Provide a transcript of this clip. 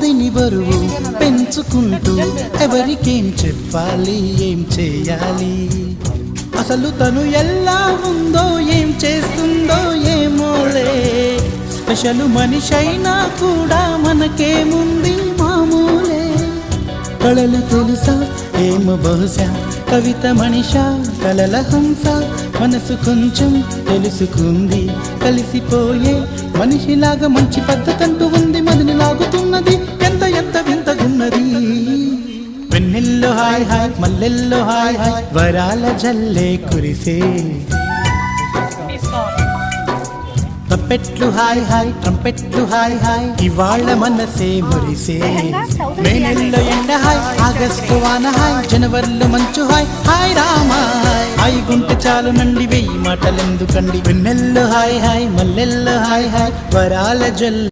మదిని బరువు పెంచుకుంటూ ఎవరికేం చెప్పాలి ఏం చేయాలి అసలు తను ఎలా ఉందో ఏం చేస్తుందో ఏమోలే స్పెషల్ మనిషైనా కూడా మనకేముంది మామూలే కళలు తెలుసా ఏమో బహుశా కవిత మనిషా కలల హంస మనసు కొంచెం తెలుసుకుంది కలిసిపోయే మనిషిలాగా మంచి పద్ధతంటూ ఉంది మదిని లాగుతున్నది ఎంత ఎంత వింతగున్నది వెన్నెల్లో హాయ్ హాయ్ మల్లెల్లో హాయ్ హాయ్ వరాల జల్లే కురిసే తప్పెట్లు హాయ్ హాయ్ ట్రంపెట్లు హాయ్ హాయ్ ఇవాళ మనసే మురిసే మే నెలలో ఎండ హాయ్ ఆగస్టు వాన హాయ్ జనవరిలో మంచు హాయ్ హాయ్ రామా హాయ్ గుంటె చాలు నండి వెయ్యి మాటలెందుకండి వెన్నెల్లో హాయ్ హాయ్ మల్లెల్లో హాయ్ హాయ్ వరాల జల్